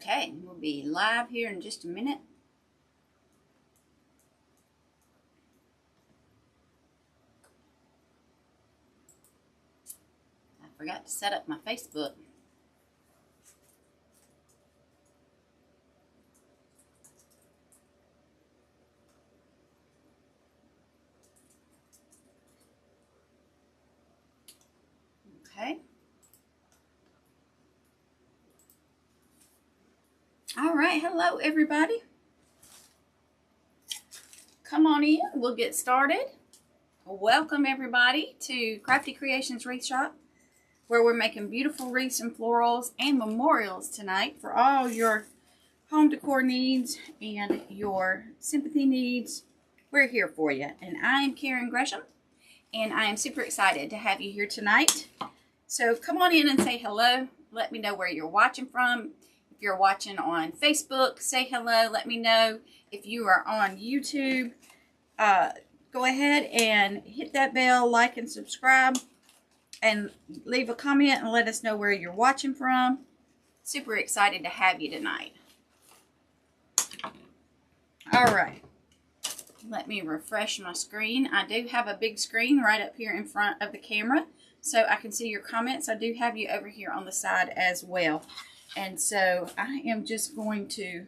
Okay, we'll be live here in just a minute. I forgot to set up my Facebook. Okay. All right, hello everybody. Come on in, we'll get started. Welcome everybody to Crafty Creations Wreath Shop, where we're making beautiful wreaths and florals and memorials tonight for all your home decor needs and your sympathy needs. We're here for you. And I am Karen Gresham, and I am super excited to have you here tonight. So come on in and say hello. Let me know where you're watching from. If you're watching on Facebook, say hello. Let me know. If you are on YouTube, go ahead and hit that bell, like and subscribe, and leave a comment and let us know where you're watching from. Super excited to have you tonight. All right. Let me refresh my screen. I do have a big screen right up here in front of the camera, so I can see your comments. I do have you over here on the side as well. And so I am just going to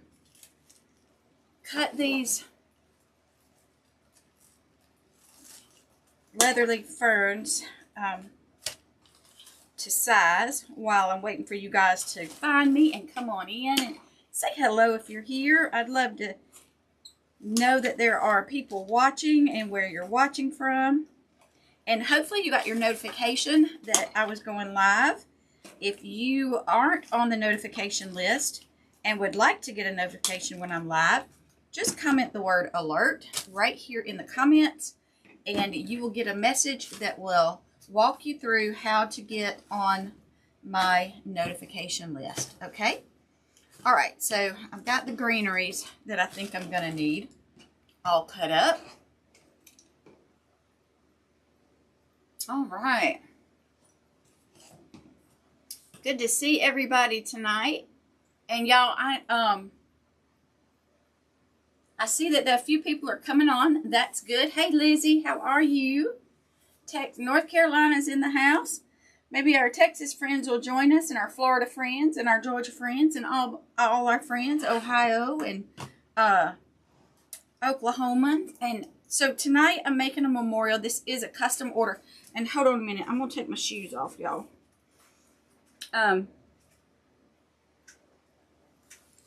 cut these leatherleaf ferns to size while I'm waiting for you guys to find me and come on in and say hello if you're here. I'd love to know that there are people watching and where you're watching from. And hopefully you got your notification that I was going live. If you aren't on the notification list and would like to get a notification when I'm live, just comment the word alert right here in the comments, and you will get a message that will walk you through how to get on my notification list. Okay? All right, so I've got the greeneries that I think I'm going to need all cut up. All right. Good to see everybody tonight. And y'all, I see that a few people are coming on. That's good. Hey, Lizzie, how are you? North Carolina's in the house. Maybe our Texas friends will join us, and our Florida friends, and our Georgia friends, and all our friends, Ohio and Oklahoma. And so tonight I'm making a memorial. This is a custom order. And hold on a minute. I'm going to take my shoes off, y'all.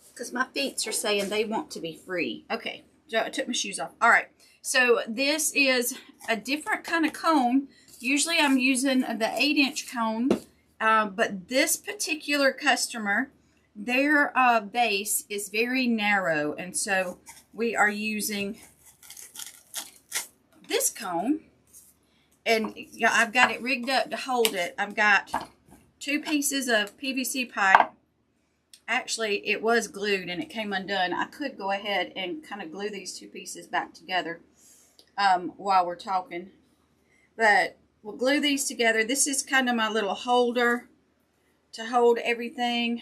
Because my feet are saying they want to be free. Okay, so I took my shoes off. All right, so this is a different kind of cone. Usually I'm using the 8-inch cone, but this particular customer, their base is very narrow, and so we are using this cone. And yeah, I've got it rigged up to hold it. I've got 2 pieces of PVC pipe. Actually, it was glued and it came undone. I could go ahead and kind of glue these 2 pieces back together while we're talking. But we'll glue these together. This is kind of my little holder to hold everything.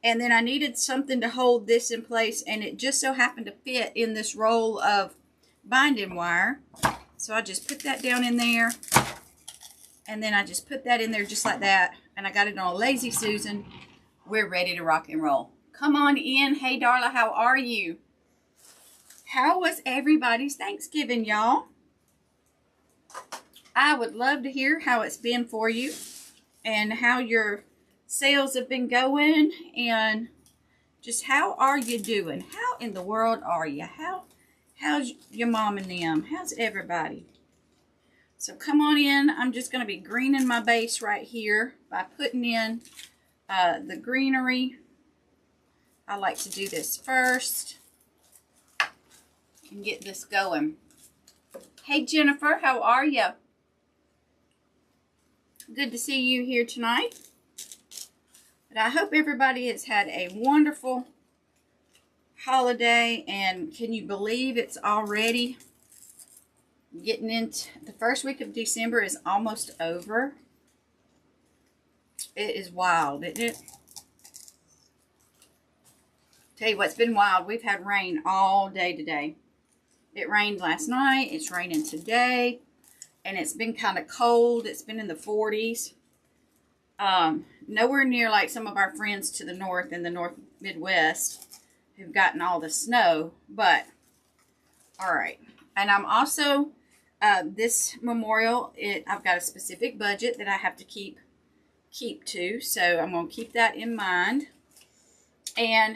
And then I needed something to hold this in place, and it just so happened to fit in this roll of binding wire. So I just put that down in there. And then I just put that in there just like that. And I got it on a Lazy Susan. We're ready to rock and roll. Come on in. Hey, Darla, how are you? How was everybody's Thanksgiving, y'all? I would love to hear how it's been for you and how your sales have been going, and just how are you doing? How in the world are you? How's your mom and them? How's everybody? So come on in. I'm just going to be greening my base right here by putting in the greenery. I like to do this first and get this going. Hey Jennifer, how are you? Good to see you here tonight. But I hope everybody has had a wonderful holiday, and can you believe it's already getting into the first week of December is almost over. It is wild, isn't it? Tell you what's been wild. We've had rain all day today. It rained last night. It's raining today. And it's been kind of cold. It's been in the 40s. Nowhere near like some of our friends to the north in the North Midwest who've gotten all the snow. But, all right. And I'm also, this memorial, I've got a specific budget that I have to keep to. So I'm going to keep that in mind. And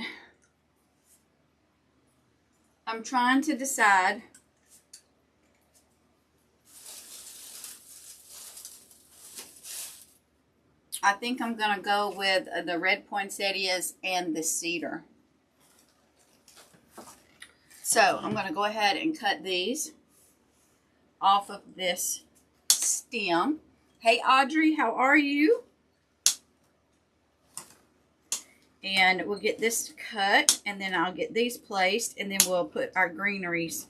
I'm trying to decide I think I'm going to go with the red poinsettias and the cedar. So I'm going to go ahead and cut these off of this stem. Hey Audrey, how are you? And we'll get this cut, and then I'll get these placed, and then we'll put our greeneries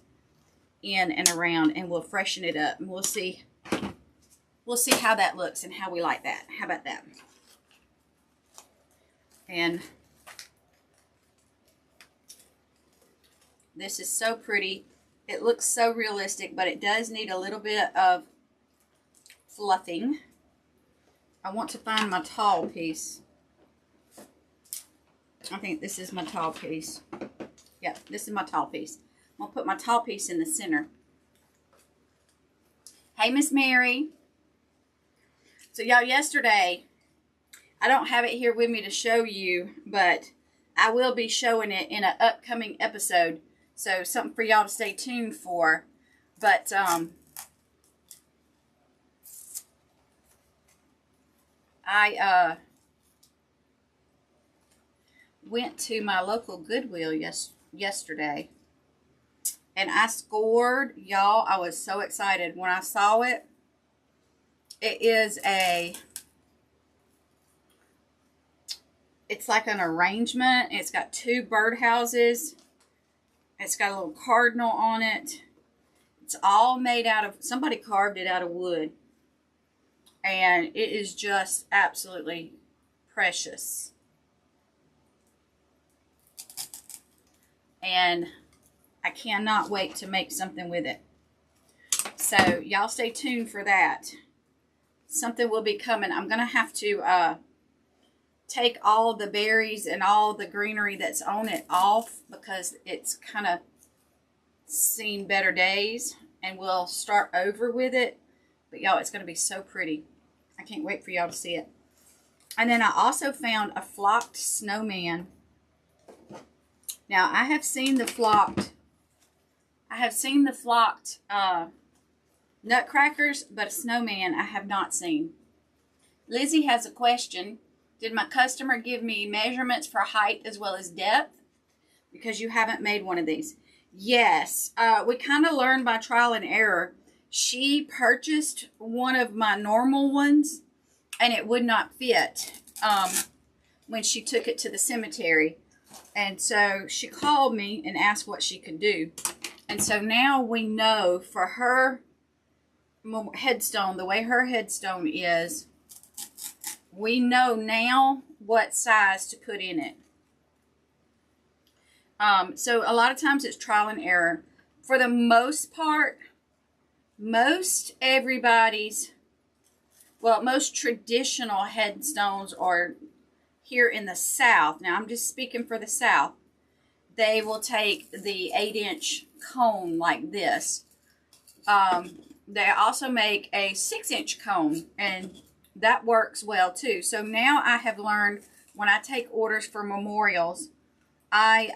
in and around, and we'll freshen it up, and we'll see how that looks and how we like that. How about that? And this is so pretty. It looks so realistic, but it does need a little bit of fluffing. I want to find my tall piece. I think this is my tall piece. Yep, this is my tall piece. I'm going to put my tall piece in the center. Hey, Miss Mary. So, y'all, yesterday, I don't have it here with me to show you, but I will be showing it in an upcoming episode. So, something for y'all to stay tuned for. But, I went to my local Goodwill yesterday, and I scored, y'all. I was so excited when I saw it. It is it's like an arrangement. It's got 2 birdhouses. It's got a little cardinal on it. It's all made out of, somebody carved it out of wood, and it is just absolutely precious. And I cannot wait to make something with it. So y'all stay tuned for that. Something will be coming. I'm going to have to take all the berries and all the greenery that's on it off, because it's kind of seen better days, and we'll start over with it. But y'all, it's going to be so pretty. I can't wait for y'all to see it. And then I also found a flocked snowman. Now, I have seen the flocked nutcrackers, but a snowman I have not seen. Lizzie has a question. Did my customer give me measurements for height as well as depth? Because you haven't made one of these. Yes, we kind of learned by trial and error. She purchased one of my normal ones, and it would not fit when she took it to the cemetery. And so she called me and asked what she could do. And so now we know for her headstone, the way her headstone is, we know now what size to put in it. So a lot of times it's trial and error. For the most part, most traditional headstones are here in the South. Now, I'm just speaking for the South. They will take the 8-inch cone like this. They also make a 6-inch cone, and that works well too. So now I have learned, when I take orders for memorials, I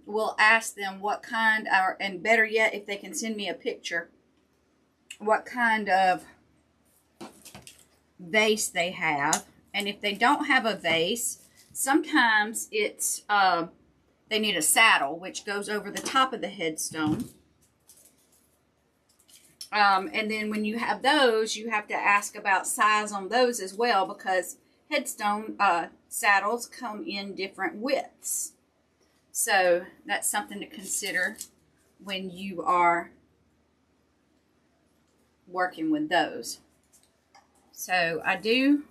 will ask them what kind, and better yet, if they can send me a picture, what kind of vase they have. And if they don't have a vase, sometimes it's they need a saddle, which goes over the top of the headstone. And then when you have those, you have to ask about size on those as well, because headstone saddles come in different widths. So that's something to consider when you are working with those. So I do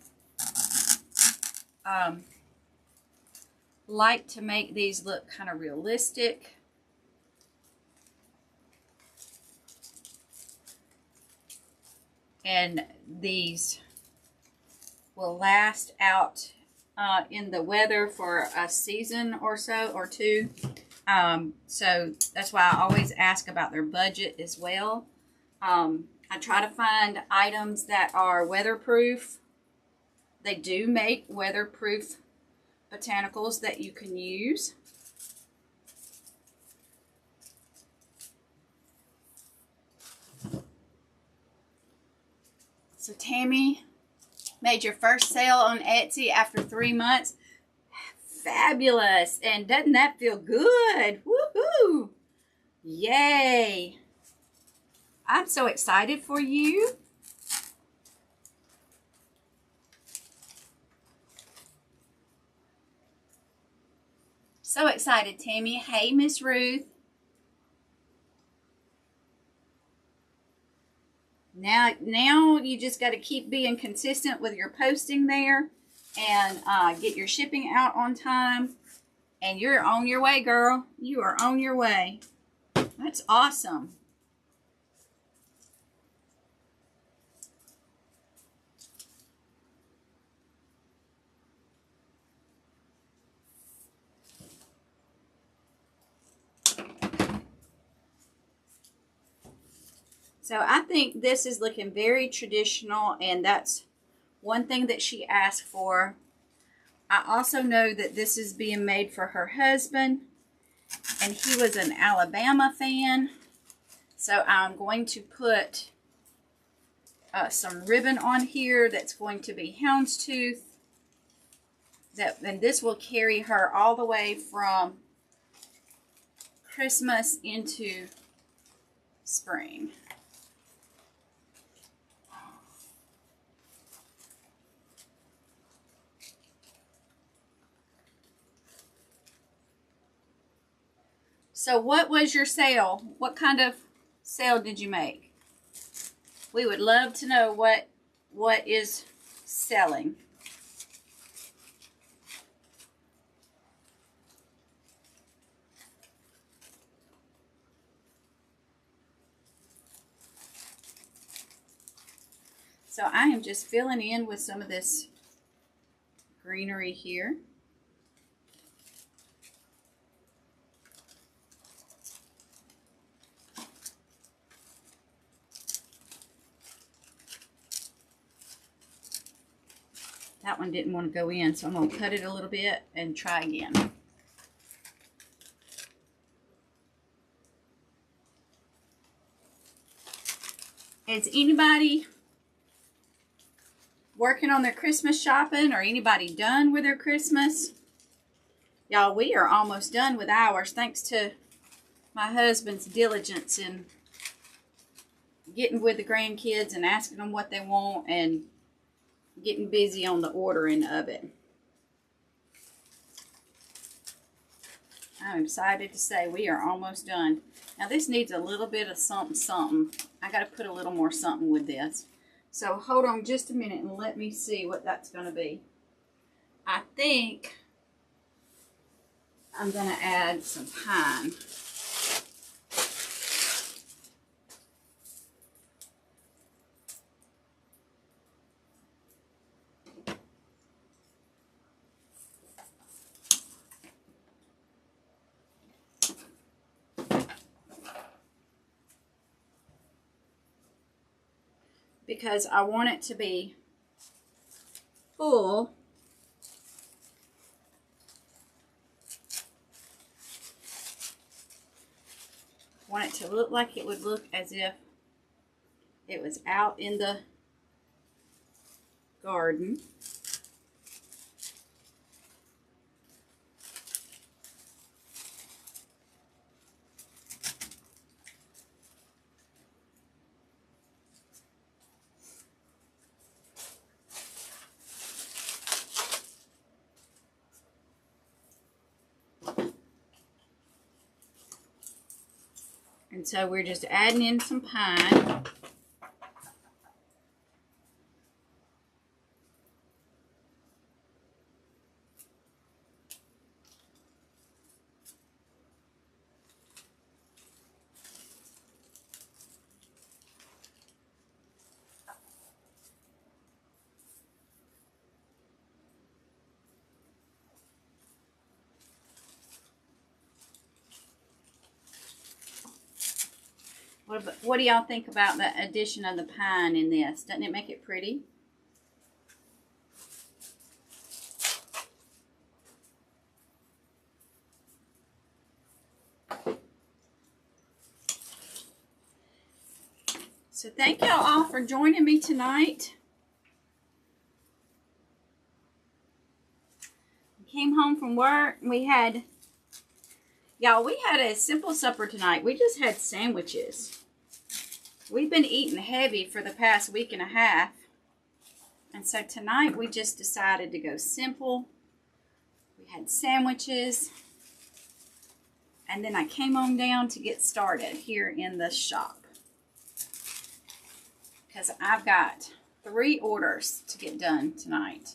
like to make these look kind of realistic. And these will last out in the weather for a season or so or two. So that's why I always ask about their budget as well. I try to find items that are weatherproof. They do make weatherproof botanicals that you can use. So Tammy made your first sale on Etsy after 3 months. Fabulous. And doesn't that feel good? Woohoo! Yay. I'm so excited for you. So excited, Tammy. Hey, Miss Ruth. Now you just got to keep being consistent with your posting there and get your shipping out on time. And you're on your way, girl. You are on your way. That's awesome. So I think this is looking very traditional, and that's one thing that she asked for. I also know that this is being made for her husband, and he was an Alabama fan. So I'm going to put some ribbon on here that's going to be houndstooth. And this will carry her all the way from Christmas into spring. So what was your sale? What kind of sale did you make? We would love to know what is selling. So I am just filling in with some of this greenery here. That one didn't want to go in, so I'm going to cut it a little bit and try again. Is anybody working on their Christmas shopping, or anybody done with their Christmas? Y'all, we are almost done with ours, thanks to my husband's diligence in getting with the grandkids and asking them what they want and getting busy on the ordering of it. I'm excited to say we are almost done. Now this needs a little bit of something. I got to put a little more something with this. So hold on just a minute and let me see what that's going to be. I think I'm going to add some pine. Because I want it to be full. I want it to look like it would look as if it was out in the garden. And so we're just adding in some pine. What do y'all think about the addition of the pine in this? Doesn't it make it pretty? So thank y'all all for joining me tonight. Came home from work and we had a simple supper tonight. We just had sandwiches. We've been eating heavy for the past week and a half. And so tonight we just decided to go simple. We had sandwiches. And then I came on down to get started here in the shop. Because I've got 3 orders to get done tonight.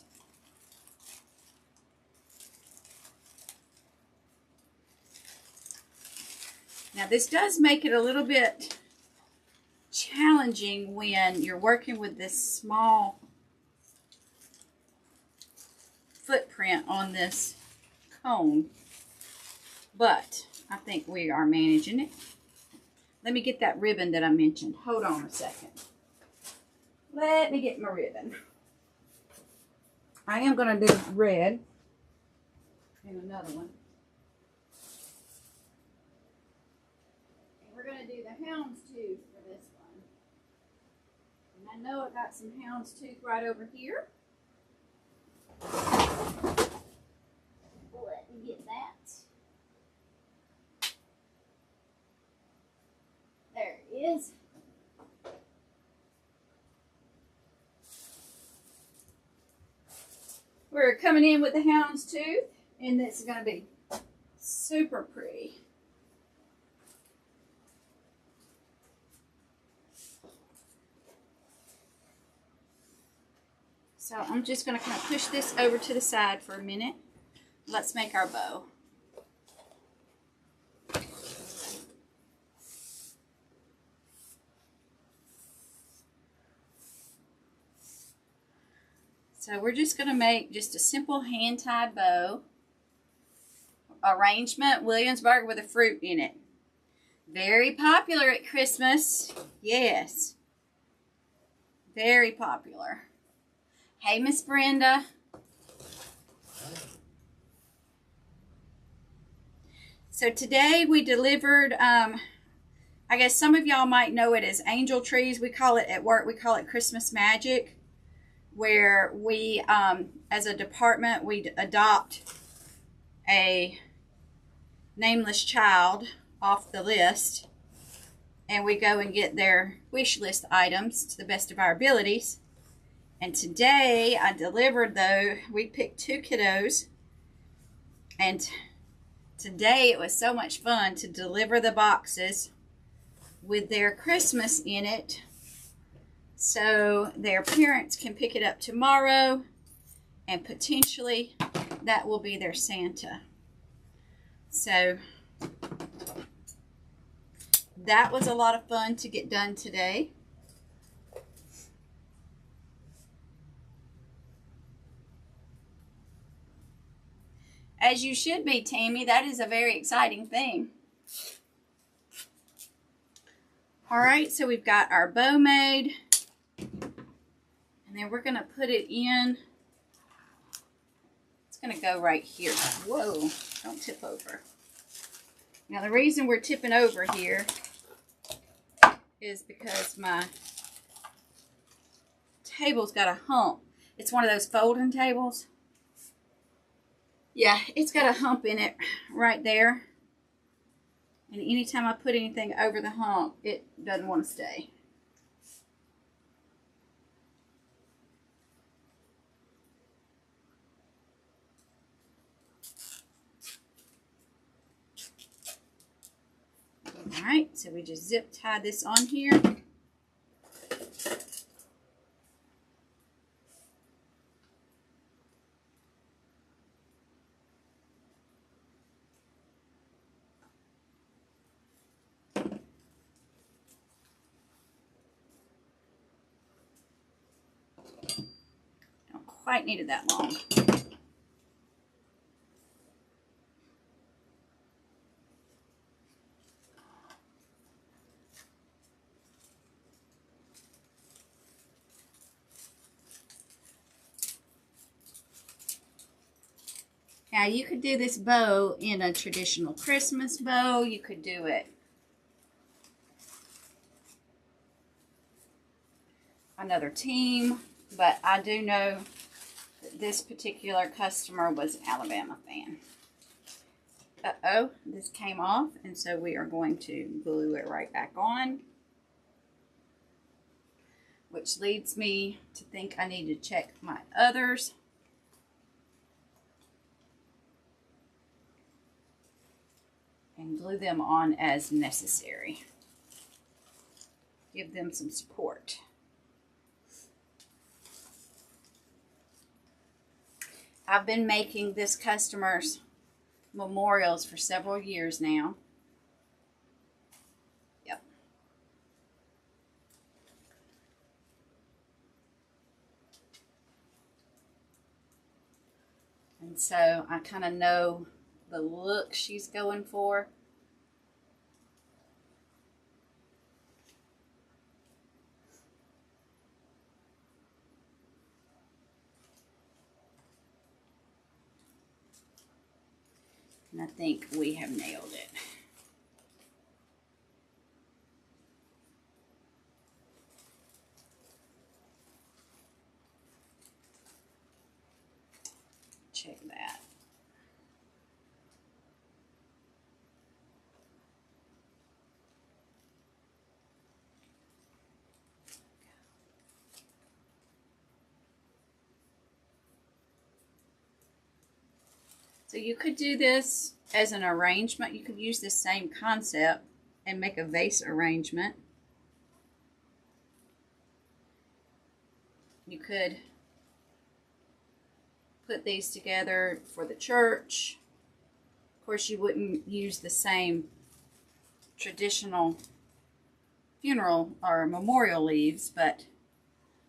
Now this does make it a little bit challenging when you're working with this small footprint on this cone, but I think we are managing it. Let me get that ribbon that I mentioned. Hold on a second. Let me get my ribbon. I am going to do red and another one. We're going to do the houndstooth for this one. And I know I got some houndstooth right over here. Let me get that. There it is. We're coming in with the houndstooth, and this is going to be super pretty. So I'm just going to kind of push this over to the side for a minute. Let's make our bow. So we're just going to make just a simple hand-tied bow. Arrangement, Williamsburg with a fruit in it. Very popular at Christmas. Yes. Very popular. Hey, Miss Brenda. So today we delivered, I guess some of y'all might know it as angel trees. We call it at work, we call it Christmas magic, where we, as a department, we adopt a nameless child off the list, and we go and get their wish list items to the best of our abilities. And today I delivered though, we picked 2 kiddos, and today it was so much fun to deliver the boxes with their Christmas in it, so their parents can pick it up tomorrow, and potentially that will be their Santa. So that was a lot of fun to get done today. As you should be, Tammy. That is a very exciting thing. All right, so we've got our bow made. And then we're going to put it in. It's going to go right here. Whoa, don't tip over. Now, the reason we're tipping over here is because my table's got a hump. It's one of those folding tables. Yeah, it's got a hump in it right there. And anytime I put anything over the hump, it doesn't want to stay. All right, so we just zip tie this on here. Quite needed that long. Now you could do this bow in a traditional Christmas bow. You could do it another team, but I do know that this particular customer was an Alabama fan. Uh-oh, this came off, and so we are going to glue it right back on, which leads me to think I need to check my others. And glue them on as necessary. Give them some support. I've been making this customer's memorials for several years now. Yep. And so I kind of know the look she's going for. And I think we have nailed it. Check that. So you could do this as an arrangement. You could use this same concept and make a vase arrangement. You could put these together for the church. Of course, you wouldn't use the same traditional funeral or memorial leaves, but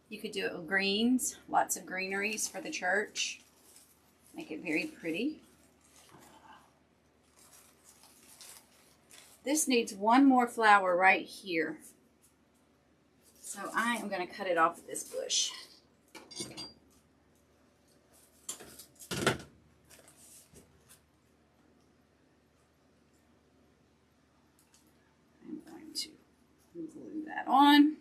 you could do it with greens, lots of greeneries for the church. Make it very pretty. This needs one more flower right here. So I am going to cut it off of this bush. I'm going to glue that on.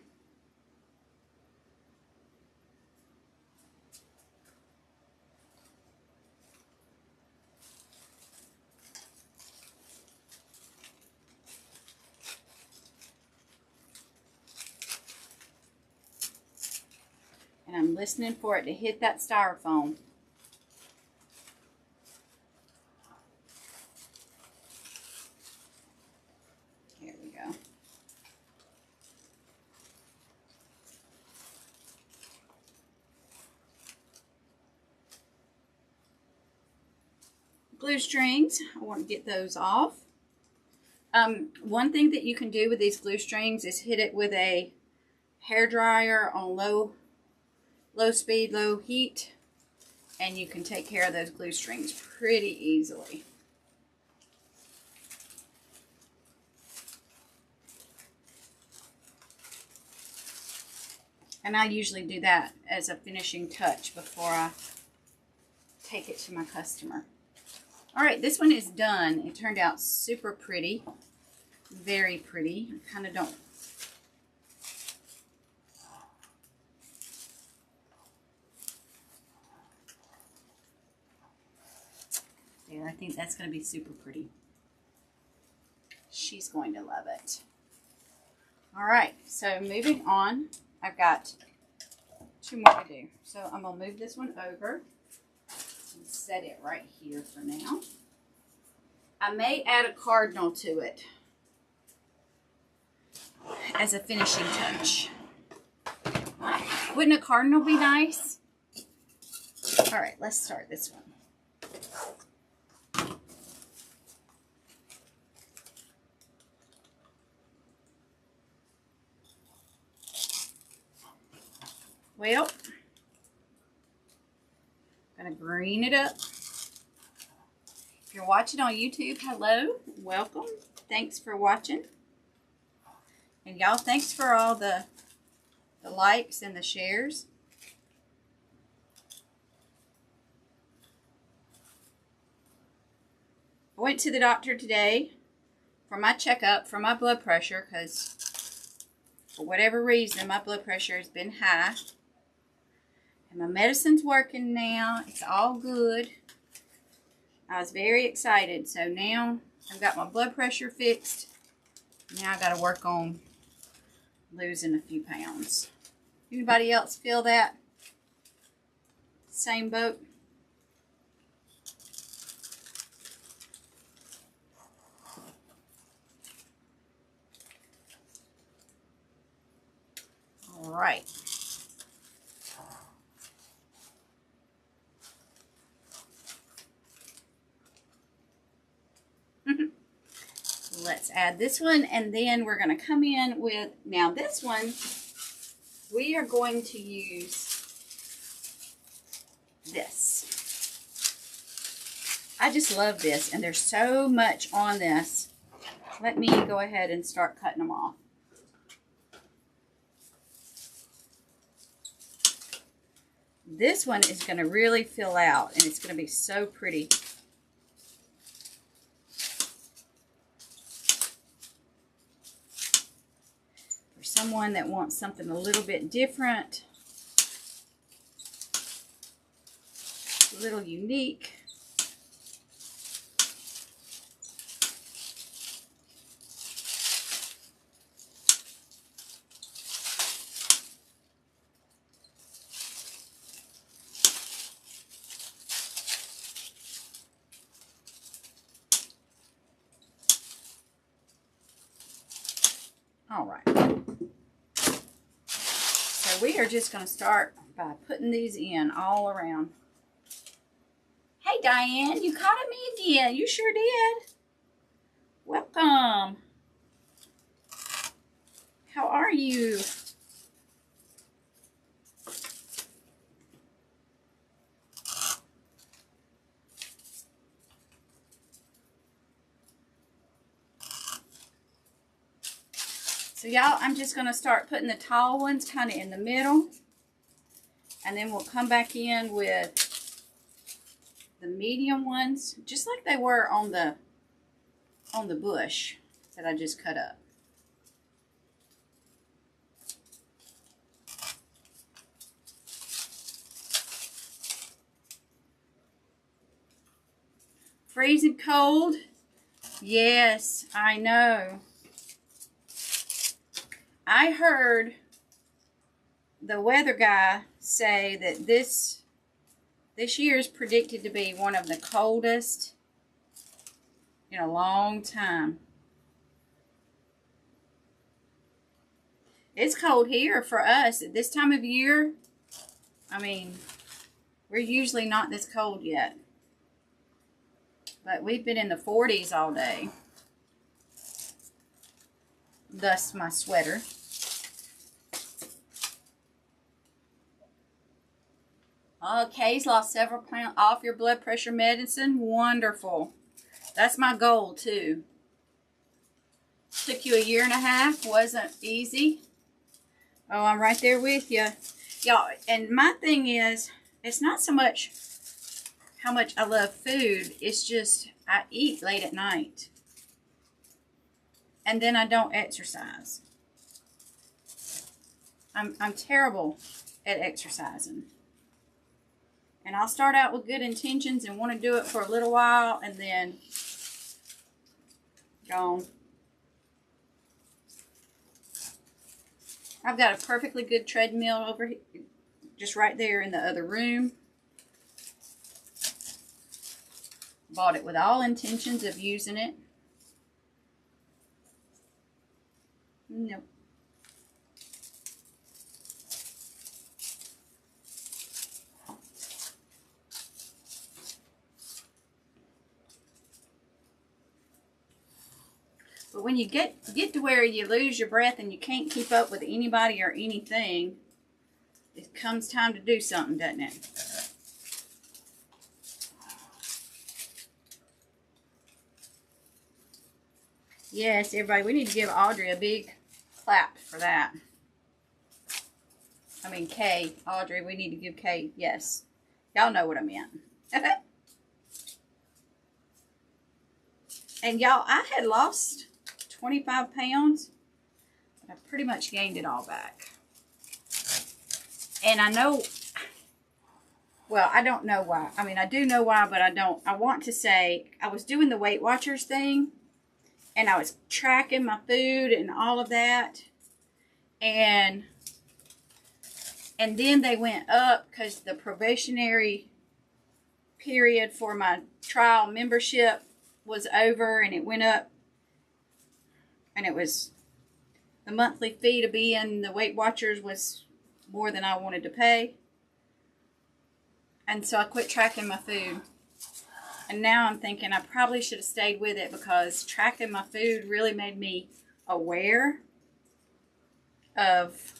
And I'm listening for it to hit that styrofoam. Here we go. Glue strings, I want to get those off. One thing that you can do with these glue strings is hit it with a hair dryer on low speed, low heat, and you can take care of those glue strings pretty easily. And I usually do that as a finishing touch before I take it to my customer. All right, this one is done. It turned out super pretty, very pretty. I kind of don't. I think that's going to be super pretty. She's going to love it. All right, so moving on, I've got two more to do. So I'm going to move this one over and set it right here for now. I may add a cardinal to it as a finishing touch. Wouldn't a cardinal be nice? All right, let's start this one. Well, I'm going to green it up. If you're watching on YouTube, hello, welcome. Thanks for watching. And y'all, thanks for all the likes and the shares. went to the doctor today for my checkup for my blood pressure because for whatever reason my blood pressure has been high. And my medicine's working now. It's all good. I was very excited. So now I've got my blood pressure fixed. Now I got to work on losing a few pounds. Anybody else feel that? Same boat? All right. Let's add this one, and then we're going to come in with, now this one, we are going to use this. I just love this, and there's so much on this. Let me go ahead and start cutting them off. This one is going to really fill out, and it's going to be so pretty. For someone that wants something a little bit different, a little unique. All right, so we are just going to start by putting these in all around. Hey Diane, you caught me again. You sure did. Welcome. How are you? So y'all, I'm just going to start putting the tall ones kind of in the middle. And then we'll come back in with the medium ones, just like they were on the bush that I just cut up. Freezing cold? Yes, I know. I heard the weather guy say that this year is predicted to be one of the coldest in a long time. It's cold here for us at this time of year. I mean, we're usually not this cold yet. But we've been in the 40s all day. Thus my sweater. Kay's lost several pounds off your blood pressure medicine. Wonderful. That's my goal too. Took you a year and a half. Wasn't easy. Oh, I'm right there with you. Y'all, and my thing is, it's not so much how much I love food. It's just I eat late at night. And then I don't exercise. I'm terrible at exercising. And I'll start out with good intentions and want to do it for a little while and then gone. I've got a perfectly good treadmill over here, just right there in the other room. Bought it with all intentions of using it. Nope. But when you get to where you lose your breath and you can't keep up with anybody or anything, it comes time to do something, doesn't it? Yes, everybody, we need to give Audrey a big clap for that. I mean, Kay. Audrey, we need to give Kay, yes. Y'all know what I meant. And y'all, I had lost 25 pounds, but I pretty much gained it all back. And I know, well, I don't know why. I mean, I do know why, but I don't. I want to say I was doing the Weight Watchers thing, and I was tracking my food and all of that. And then they went up because the probationary period for my trial membership was over, and it went up, and it was the monthly fee to be in the Weight Watchers was more than I wanted to pay. And so I quit tracking my food. And now I'm thinking I probably should have stayed with it, because tracking my food really made me aware of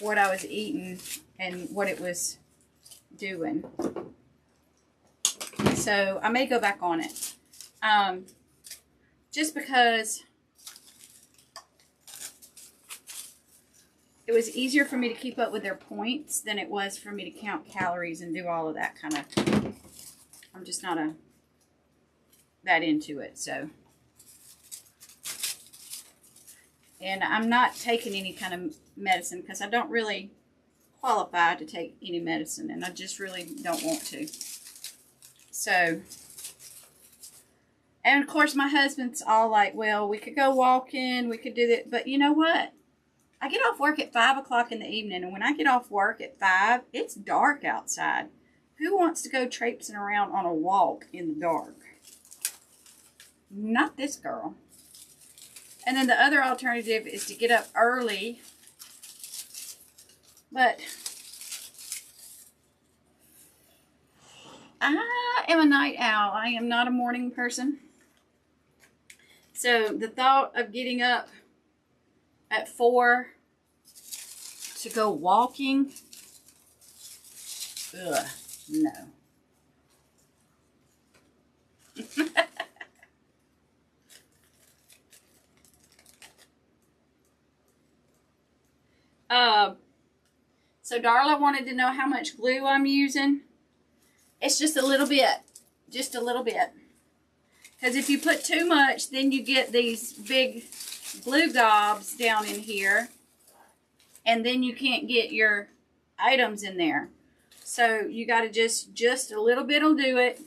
what I was eating and what it was doing. So I may go back on it. Just because it was easier for me to keep up with their points than it was for me to count calories and do all of that kind of. I'm just not that into it, so. And I'm not taking any kind of medicine because I don't really qualify to take any medicine, and I just really don't want to. So, and of course my husband's all like, well, we could go walking, we could do that, but you know what? I get off work at 5 o'clock in the evening, and when I get off work at 5, it's dark outside. Who wants to go traipsing around on a walk in the dark? Not this girl. And then the other alternative is to get up early. But I am a night owl. I am not a morning person. So the thought of getting up at 4 to go walking, ugh, no. So Darla wanted to know how much glue I'm using. It's just a little bit. Just a little bit. Because if you put too much, then you get these big glue gobs down in here. And then you can't get your items in there. So you got to just a little bit will do it.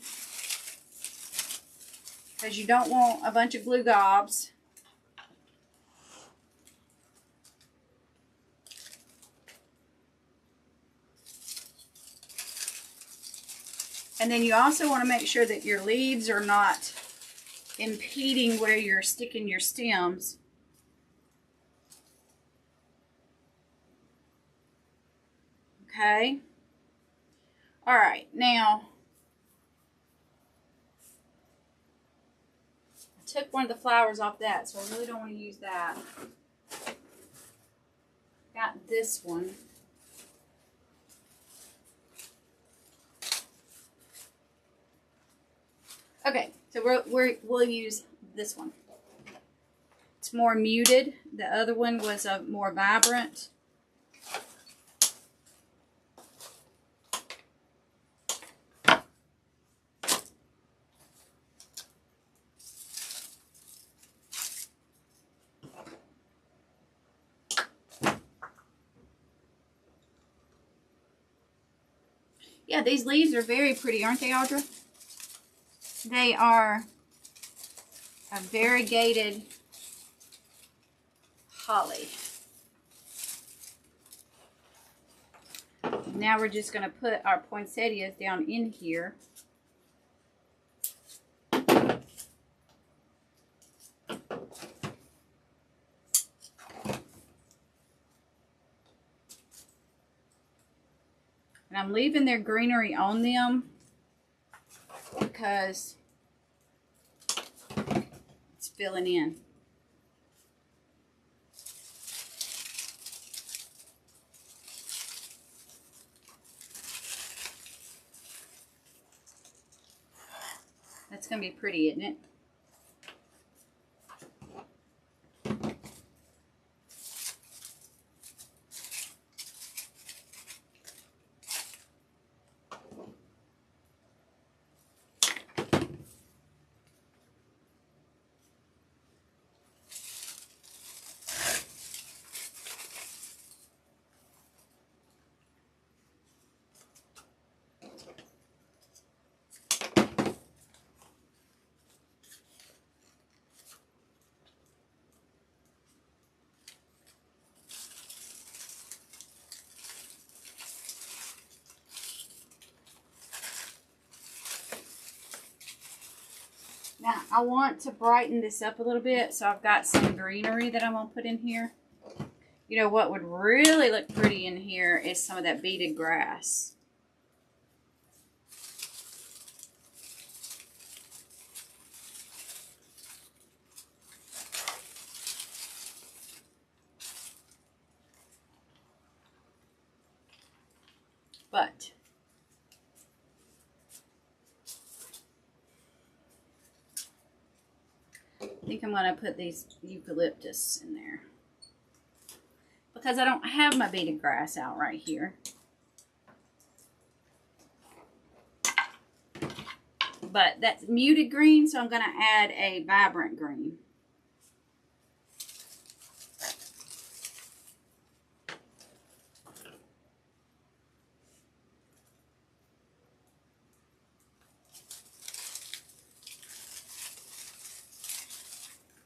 Because you don't want a bunch of glue gobs. And then you also want to make sure that your leaves are not impeding where you're sticking your stems. Okay. All right. Now, I took one of the flowers off that, so I really don't want to use that. Got this one. Okay, so we'll use this one. It's more muted. The other one was a more vibrant. Yeah, these leaves are very pretty, aren't they, Audra? They are a variegated holly. Now we're just going to put our poinsettias down in here. And I'm leaving their greenery on them because it's filling in. That's going to be pretty, isn't it? Now, I want to brighten this up a little bit, so I've got some greenery that I'm going to put in here. You know, what would really look pretty in here is some of that beaded grass. But I think I'm going to put these eucalyptus in there, because I don't have my beaded grass out right here. But that's muted green, so I'm going to add a vibrant green.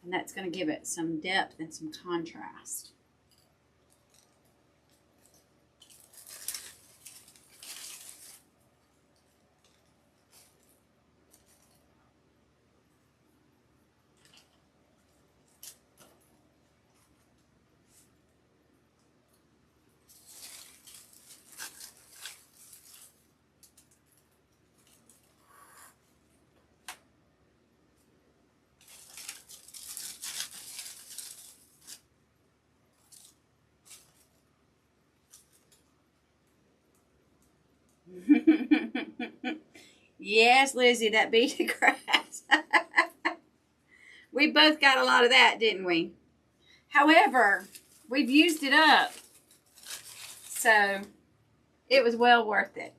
And that's going to give it some depth and some contrast. Yes, Lizzie, that beaded grass. We both got a lot of that, didn't we? However, we've used it up. So, it was well worth it.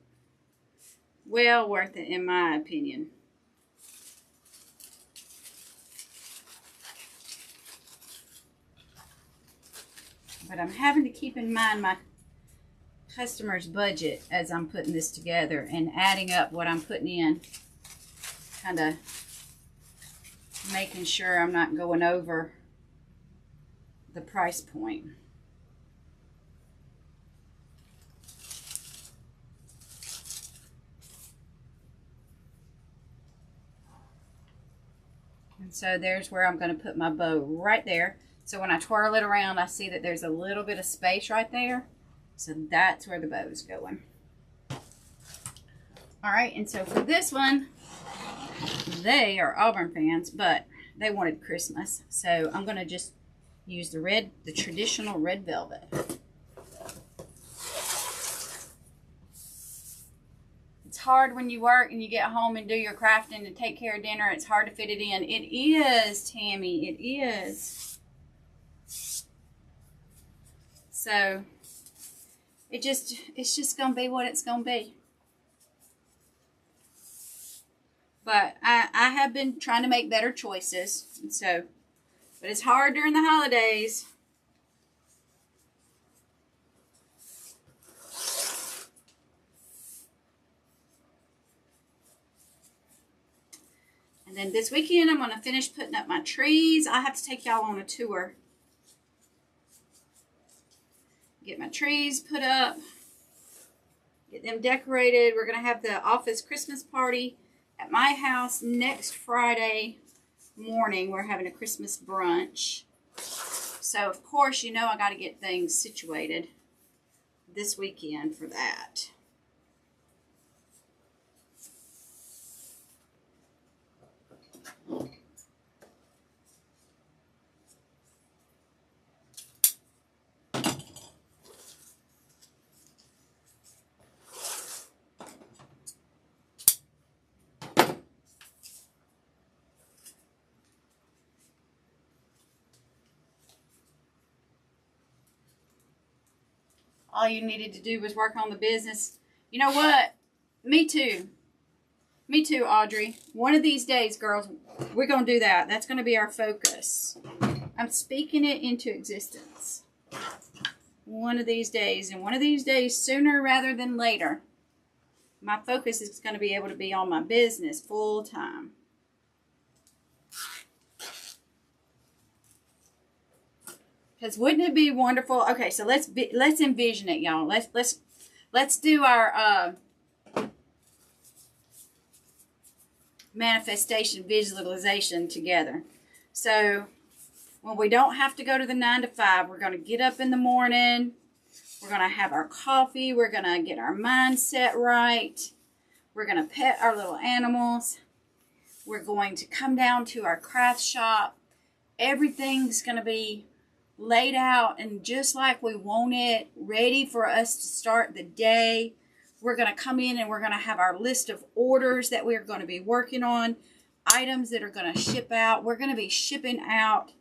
Well worth it, in my opinion. But I'm having to keep in mind my customer's budget as I'm putting this together and adding up what I'm putting in. Kind of making sure I'm not going over the price point. And so there's where I'm going to put my bow, right there. So when I twirl it around, I see that there's a little bit of space right there. So that's where the bow is going. All right, and so for this one, they are Auburn fans, but they wanted Christmas. So I'm going to just use the traditional red velvet. It's hard when you work and you get home and do your crafting and take care of dinner. It's hard to fit it in. It is, Tammy, it is. So it's just going to be what it's going to be. But I have been trying to make better choices. And so, but it's hard during the holidays. And then this weekend, I'm going to finish putting up my trees. I have to take y'all on a tour. Get my trees put up. Get them decorated. We're going to have the office Christmas party at my house next Friday morning. We're having a Christmas brunch. So, of course, you know I got to get things situated this weekend for that. All you needed to do was work on the business. You know what? Me too. Me too, Audrey. One of these days, girls, we're going to do that. That's going to be our focus. I'm speaking it into existence. One of these days, and one of these days, sooner rather than later, my focus is going to be able to be on my business full time. Because wouldn't it be wonderful? Okay, so let's envision it, y'all. Let's do our manifestation visualization together. So when we don't have to go to the 9 to 5, we're going to get up in the morning. We're going to have our coffee. We're going to get our mindset right. We're going to pet our little animals. We're going to come down to our craft shop. Everything's going to be laid out and just like we want it, ready for us to start the day. We're going to come in and we're going to have our list of orders that we're going to be working on, items that are going to ship out. We're going to be shipping out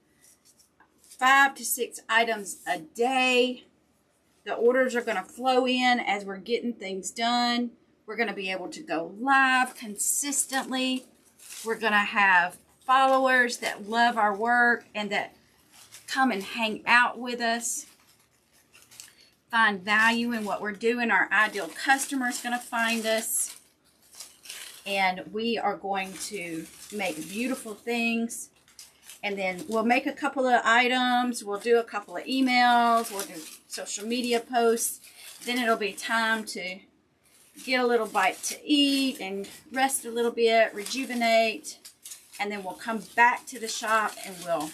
5 to 6 items a day. The orders are going to flow in as we're getting things done. We're going to be able to go live consistently. We're going to have followers that love our work and that come and hang out with us, find value in what we're doing. Our ideal customer is going to find us, and we are going to make beautiful things. And then we'll make a couple of items, we'll do a couple of emails, we'll do social media posts. Then it'll be time to get a little bite to eat and rest a little bit, rejuvenate, and then we'll come back to the shop and we'll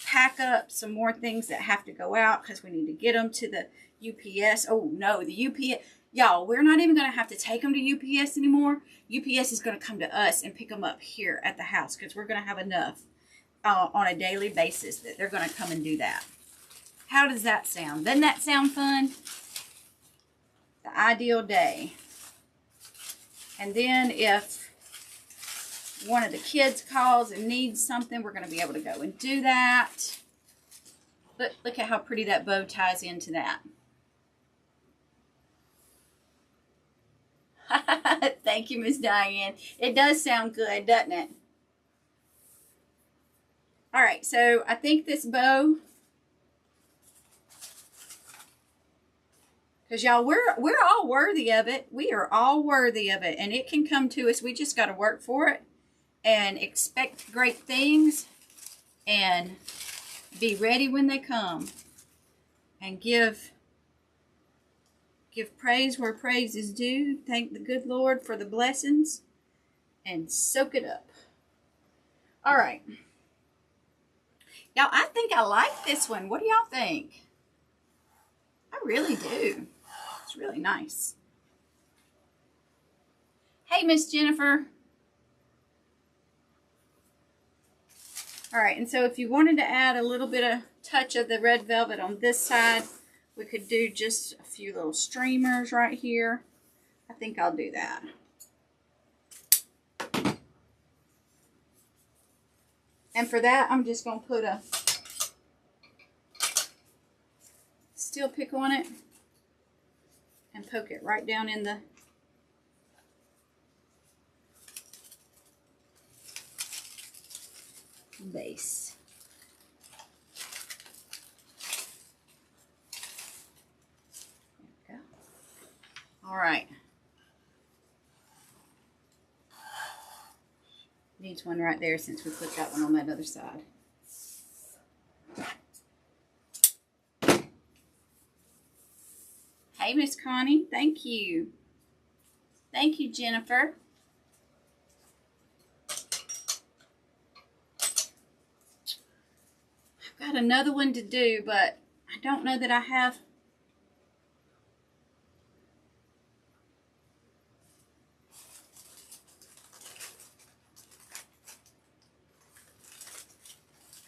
pack up some more things that have to go out because we need to get them to the UPS. Oh no, the UPS, y'all, we're not even going to have to take them to UPS anymore. UPS is going to come to us and pick them up here at the house because we're going to have enough on a daily basis that they're going to come and do that. How does that sound? Doesn't that sound fun? The ideal day. And then if one of the kids calls and needs something, we're going to be able to go and do that. Look at how pretty that bow ties into that. Thank you, Miss Diane. It does sound good, doesn't it? All right, so I think this bow, because y'all, we're all worthy of it. We are all worthy of it, and it can come to us. We just got to work for it and expect great things and be ready when they come and give praise where praise is due. Thank the good Lord for the blessings and soak it up. All right. Y'all, I think I like this one. What do y'all think? I really do. It's really nice. Hey, Miss Jennifer. All right, and so if you wanted to add a little bit of touch of the red velvet on this side, we could do just a few little streamers right here. I think I'll do that. And for that, I'm just going to put a steel pick on it and poke it right down in the base. There we go. All right. Needs one right there since we put that one on that other side. Hey, Miss Connie. Thank you. Thank you, Jennifer. I've got another one to do, but I don't know that I have.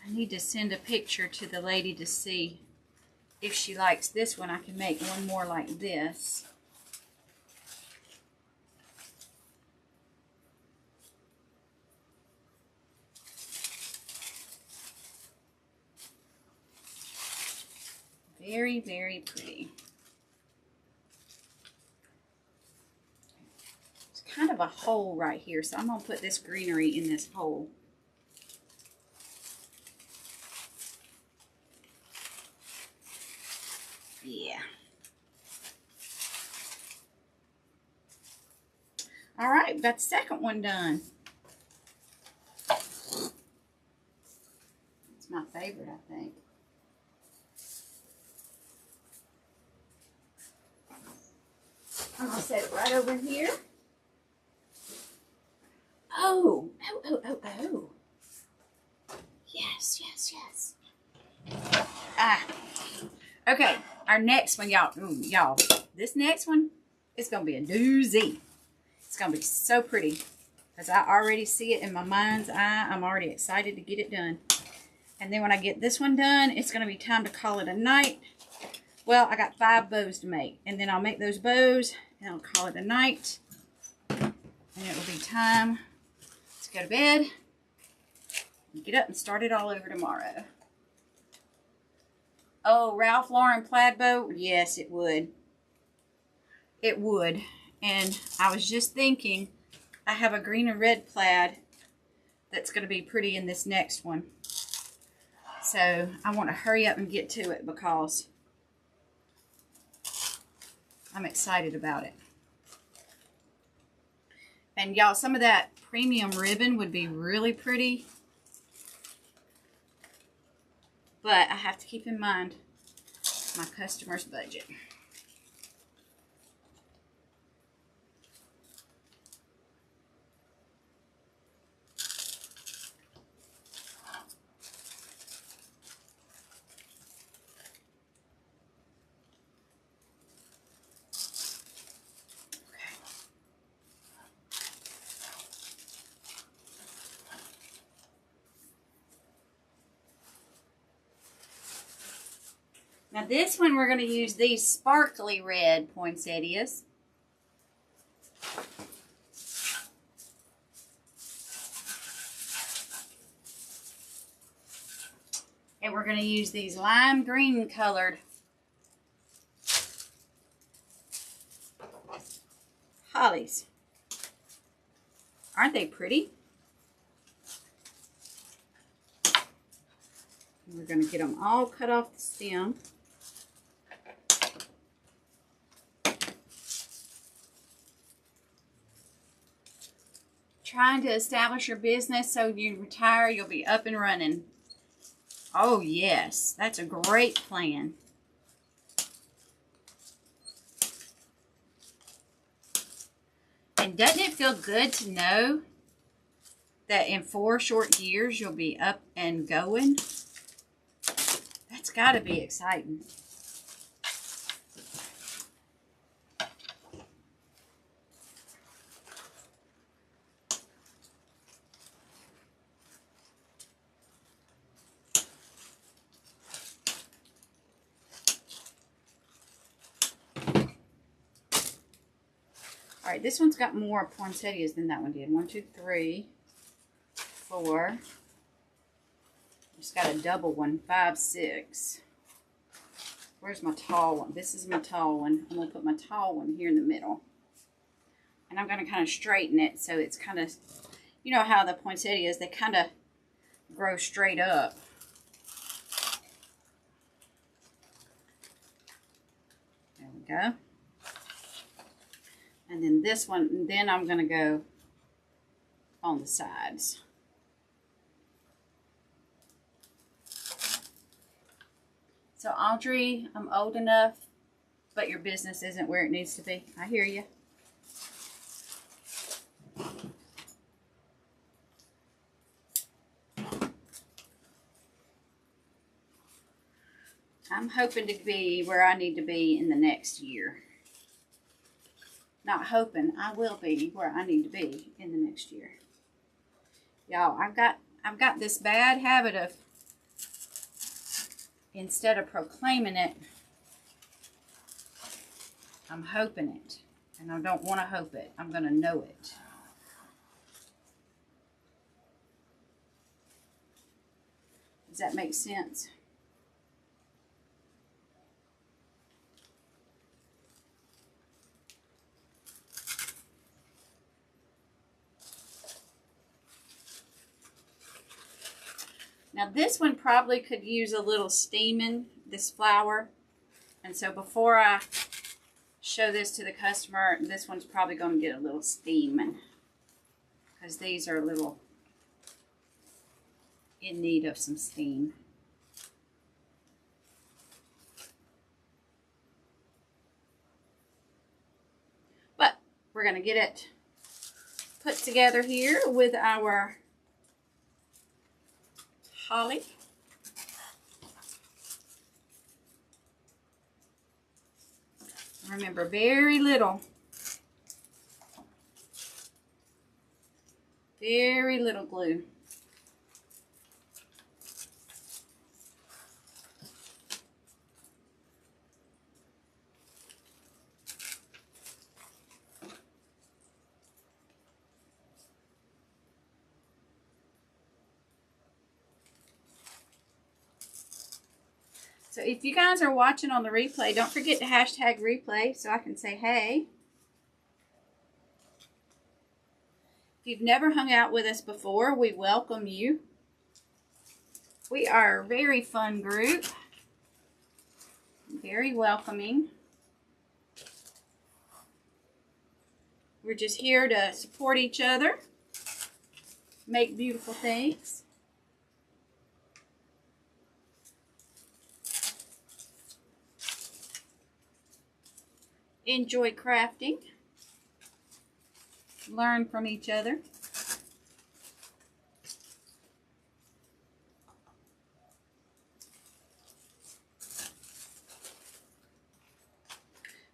I need to send a picture to the lady to see if she likes this one. I can make one more like this. Very, very pretty. It's kind of a hole right here, so I'm going to put this greenery in this hole. Yeah. All right, got the second one done. It's my favorite, I think. I'm going to set it right over here. Oh, Oh. Yes, yes, yes. Ah. Okay, our next one, y'all. Y'all, this next one is going to be a doozy. It's going to be so pretty. Because I already see it in my mind's eye. I'm already excited to get it done. And then when I get this one done, it's going to be time to call it a night. Well, I got 5 bows to make. And then I'll make those bows, and I'll call it a night. And it will be time to go to bed. Get up and start it all over tomorrow. Oh, Ralph Lauren plaid bow? Yes, it would. It would. And I was just thinking, I have a green and red plaid that's going to be pretty in this next one. So I want to hurry up and get to it because I'm excited about it. And y'all, some of that premium ribbon would be really pretty. But I have to keep in mind my customer's budget. Now this one, we're going to use these sparkly red poinsettias. And we're going to use these lime green colored hollies. Aren't they pretty? And we're going to get them all cut off the stem. Trying to establish your business so you retire, you'll be up and running. Oh yes, that's a great plan. And doesn't it feel good to know that in 4 short years you'll be up and going? That's got to be exciting. All right, this one's got more poinsettias than that one did. 1, 2, 3, 4. Just got a double one. 5, 6. Where's my tall one? This is my tall one. I'm going to put my tall one here in the middle. And I'm going to kind of straighten it so it's kind of, you know how the poinsettias, they kind of grow straight up. There we go. And then this one, and then I'm going to go on the sides. So Audrey, I'm old enough, but your business isn't where it needs to be. I hear you. I'm hoping to be where I need to be in the next year. Not hoping, I will be where I need to be in the next year. Y'all, I've got this bad habit of, instead of proclaiming it, I'm hoping it. And I don't want to hope it. I'm going to know it. Does that make sense? Now this one probably could use a little steaming, this flower. And so before I show this to the customer, this one's probably going to get a little steaming. Because these are a little in need of some steam. But we're going to get it put together here with our holly. Remember, very little glue. So if you guys are watching on the replay, don't forget to hashtag replay so I can say hey. If you've never hung out with us before, we welcome you. We are a very fun group, very welcoming. We're just here to support each other, make beautiful things. Enjoy crafting. Learn from each other.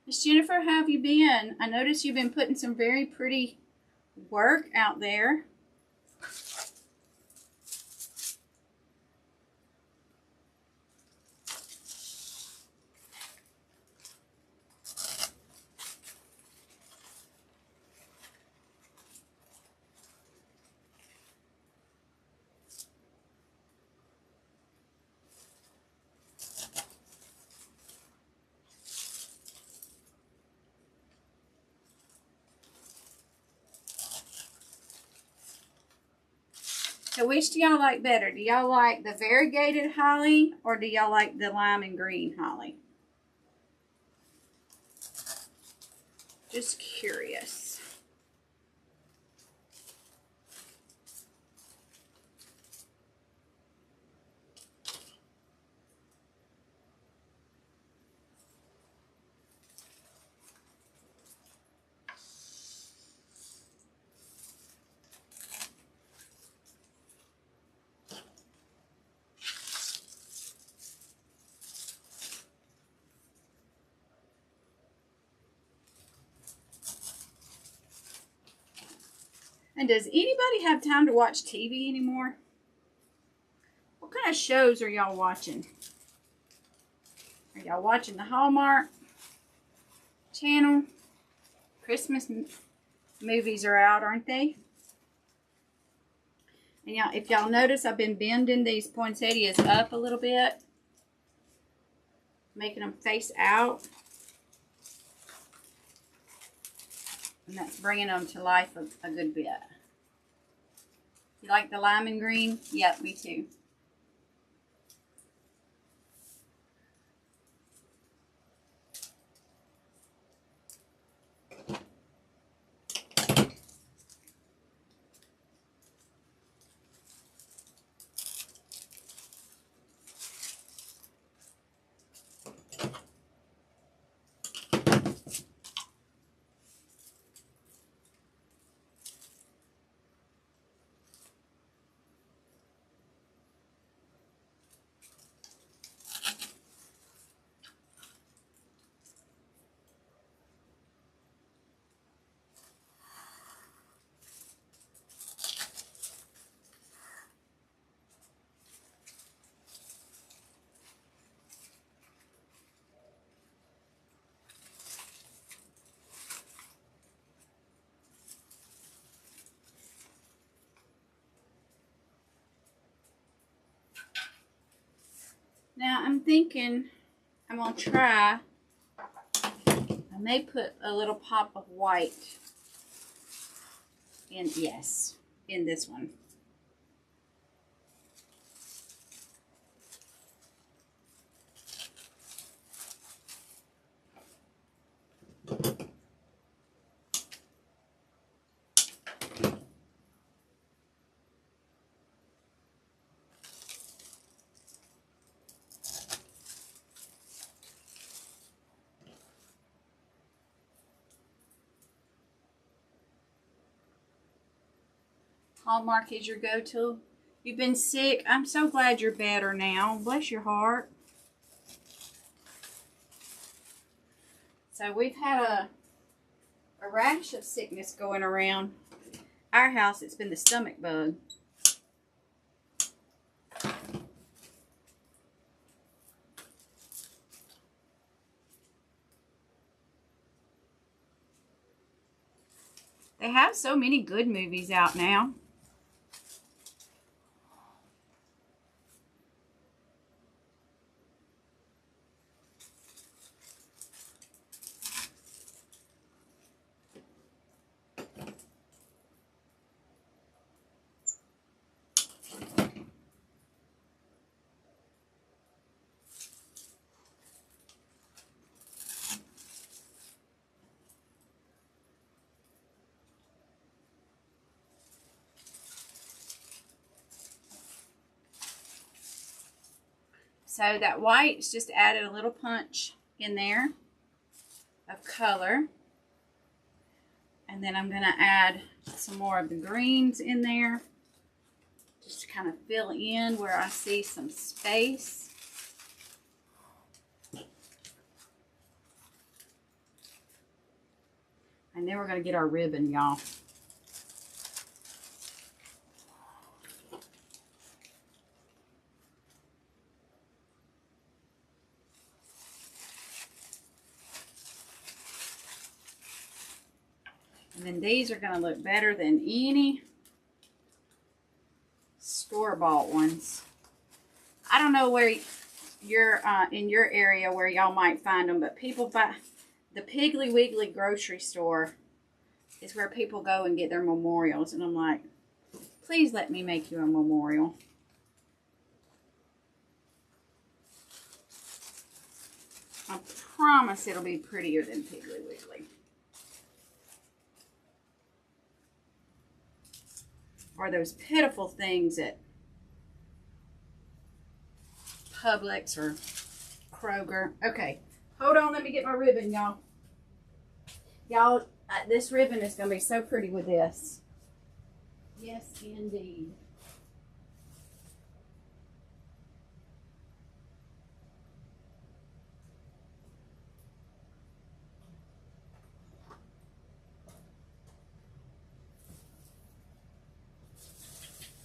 Miss Jennifer, how have you been? I noticed you've been putting some very pretty work out there. So which do y'all like better? Do y'all like the variegated holly or do y'all like the lime and green holly? Just curious. And does anybody have time to watch TV anymore? What kind of shows are y'all watching? Are y'all watching the Hallmark Channel? Christmas movies are out, aren't they? And y'all, if y'all notice, I've been bending these poinsettias up a little bit, making them face out. And that's bringing them to life a good bit. You like the lime and green? Yep, me too. Now I'm thinking I'm going to try, I may put a little pop of white in, yes, in this one. Hallmark is your go-to You've been sick. I'm so glad you're better now. Bless your heart. So we've had a rash of sickness going around our house. It's been the stomach bug. They have so many good movies out now. So that white's just added a little punch in there of color. And then I'm going to add some more of the greens in there. Just to kind of fill in where I see some space. And then we're going to get our ribbon, y'all. And then these are going to look better than any store-bought ones. I don't know where you're in your area where y'all might find them, but people buy the Piggly Wiggly grocery store is where people go and get their memorials. And I'm like, please let me make you a memorial. I promise it'll be prettier than Piggly Wiggly. Or those pitiful things at Publix or Kroger. Okay, hold on. Let me get my ribbon, y'all. Y'all, this ribbon is going to be so pretty with this. Yes, indeed.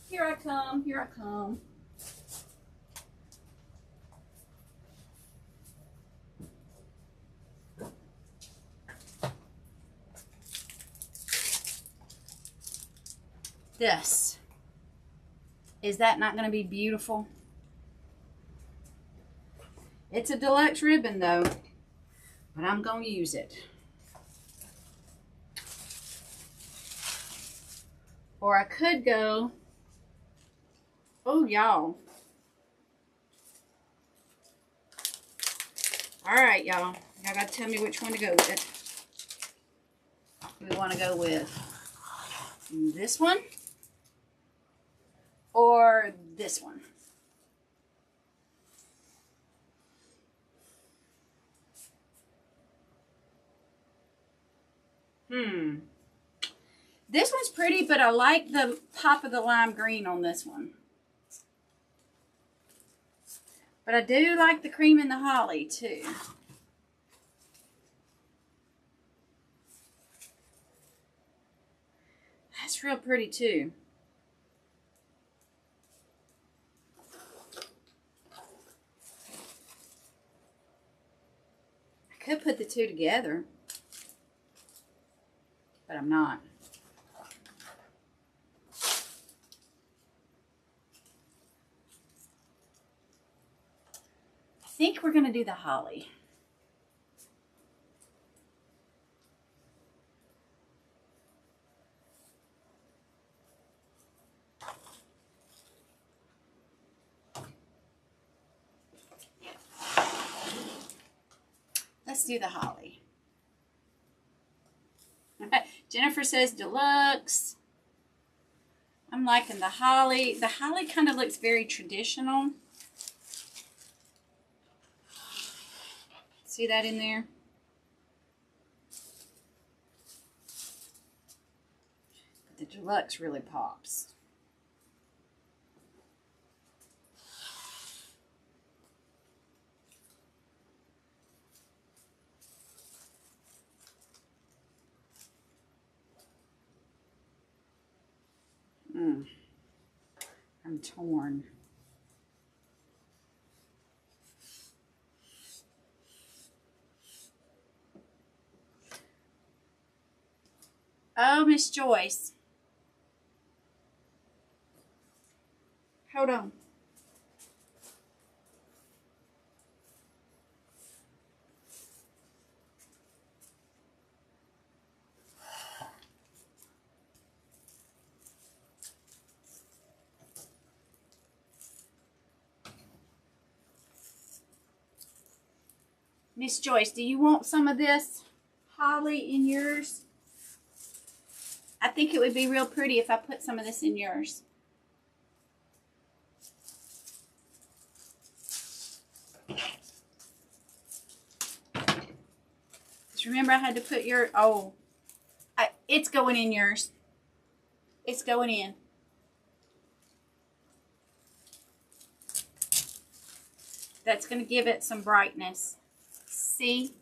Here I come. Here I come. This. Is that not going to be beautiful? It's a deluxe ribbon though, but I'm going to use it. Or I could go, oh y'all. All right, y'all. Y'all got to tell me which one to go with. We want to go with this one or this one. This one's pretty, but I like the top of the lime green on this one. But I do like the cream and the holly too. That's real pretty too. I could put the two together, but I'm not. I think we're going to do the holly. Let's do the holly. Jennifer says deluxe. I'm liking the holly. The holly kind of looks very traditional. See that in there? But the deluxe really pops. I'm torn. Oh, Miss Joyce. Hold on. Miss Joyce, do you want some of this holly in yours? I think it would be real pretty if I put some of this in yours. Just remember I had to put your, it's going in yours. It's going in. That's going to give it some brightness. See?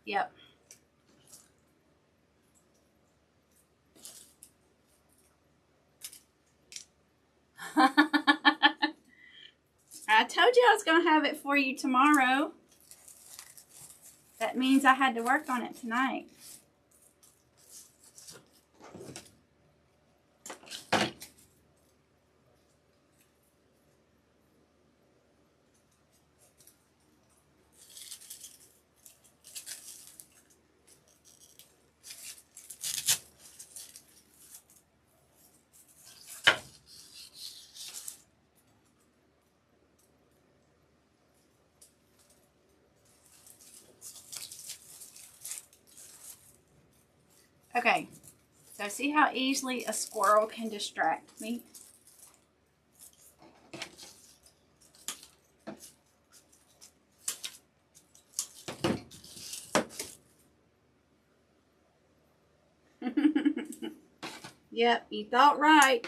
Yep. I told you I was going to have it for you tomorrow. That means I had to work on it tonight. Okay, so see how easily a squirrel can distract me? Yep, you thought right.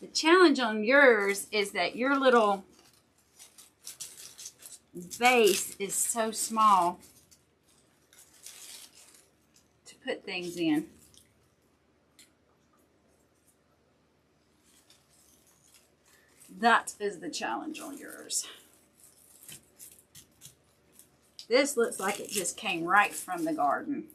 The challenge on yours is that your little vase is so small to put things in. That is the challenge on yours. This looks like it just came right from the garden.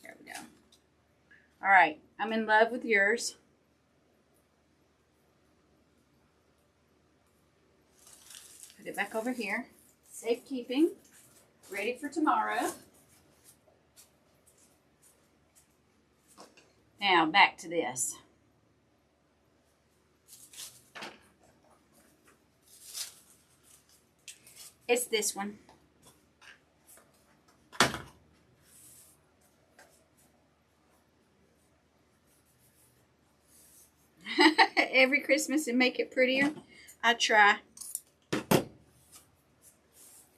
There we go. All right, I'm in love with yours. Put it back over here. Safekeeping. Ready for tomorrow. Now back to this. It's this one. Every Christmas and make it prettier. I try.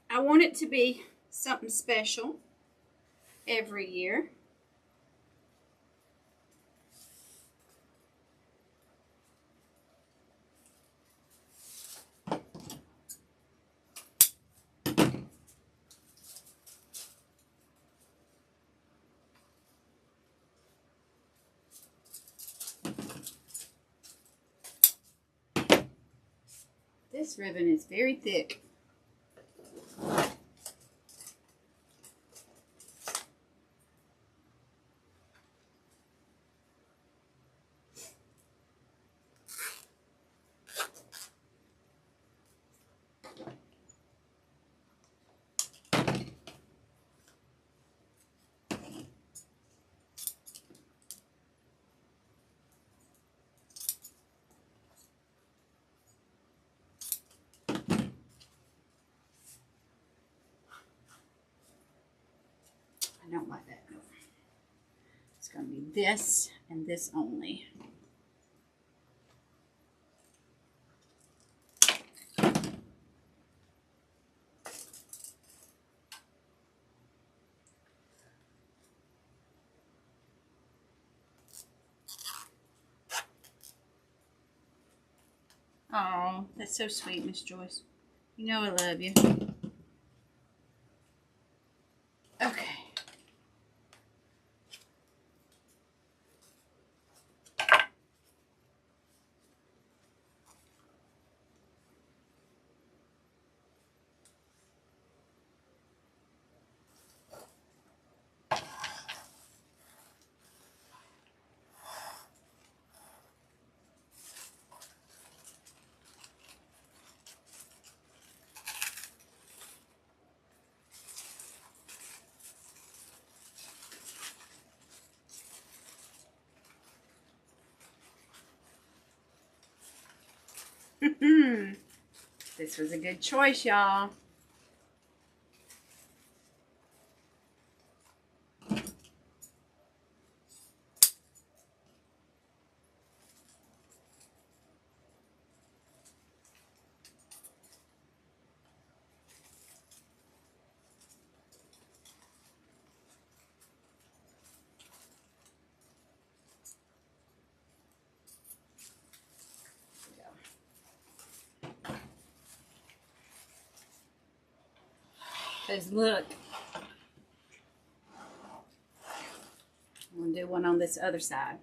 I want it to be something special every year. This ribbon is very thick. don't like that. No. It's going to be this and this only. Oh, that's so sweet, Miss Joyce. You know I love you. Okay. This was a good choice, y'all. Because look, I'm going to do one on this other side.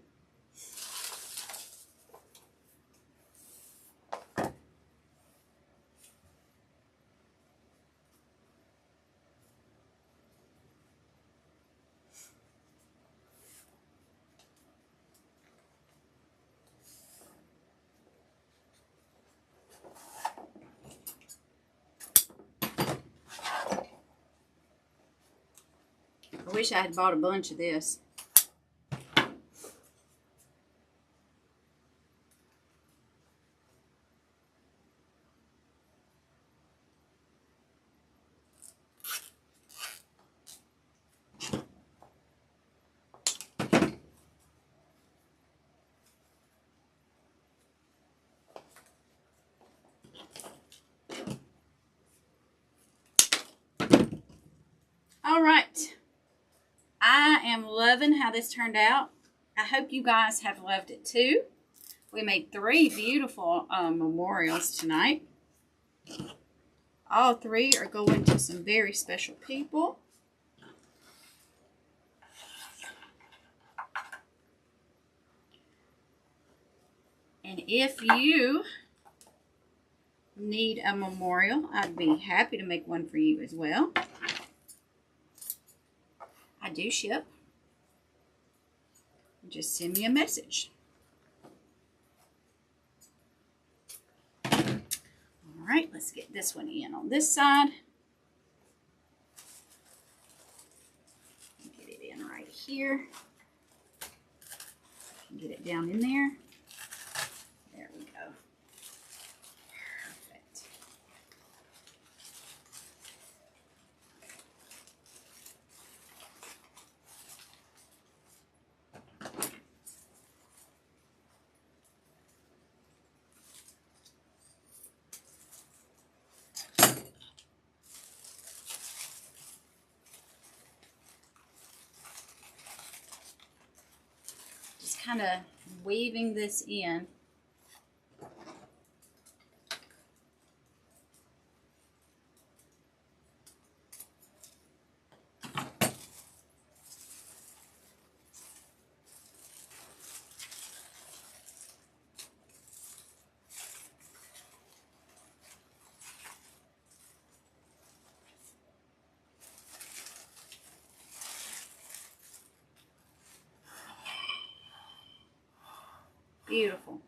I wish I had bought a bunch of this. All right. I am loving how this turned out. I hope you guys have loved it too. We made 3 beautiful memorials tonight. All 3 are going to some very special people. And if you need a memorial, I'd be happy to make one for you as well. I do ship. Just send me a message. All right, let's get this one in on this side. Get it in right here. Get it down in there. There we go. Perfect. Just kind of weaving this in. Beautiful.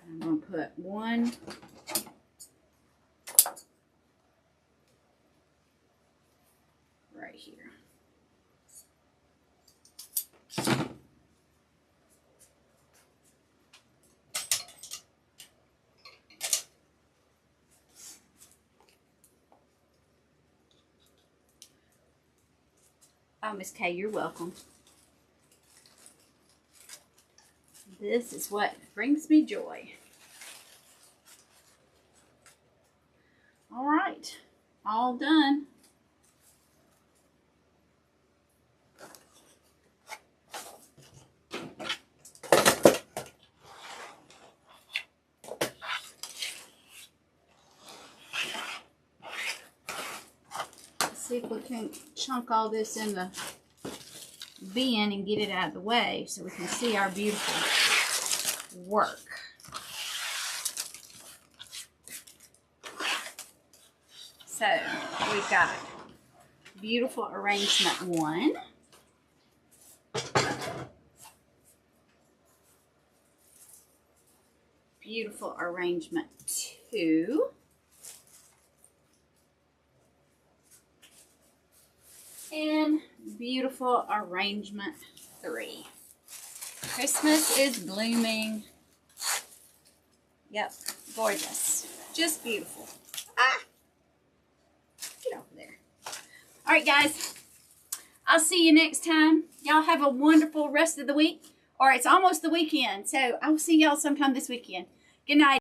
I'm going to put one right here. Oh, Miss Kay, you're welcome. This is what brings me joy. All right, all done. Let's see if we can chunk all this in the bin and get it out of the way so we can see our beautiful work. So we've got beautiful arrangement 1. Beautiful arrangement 2. And beautiful arrangement 3. Christmas is blooming. Yep, gorgeous. Just beautiful. Ah! Get over there. All right, guys. I'll see you next time. Y'all have a wonderful rest of the week. Or it's almost the weekend. So I'll see y'all sometime this weekend. Good night.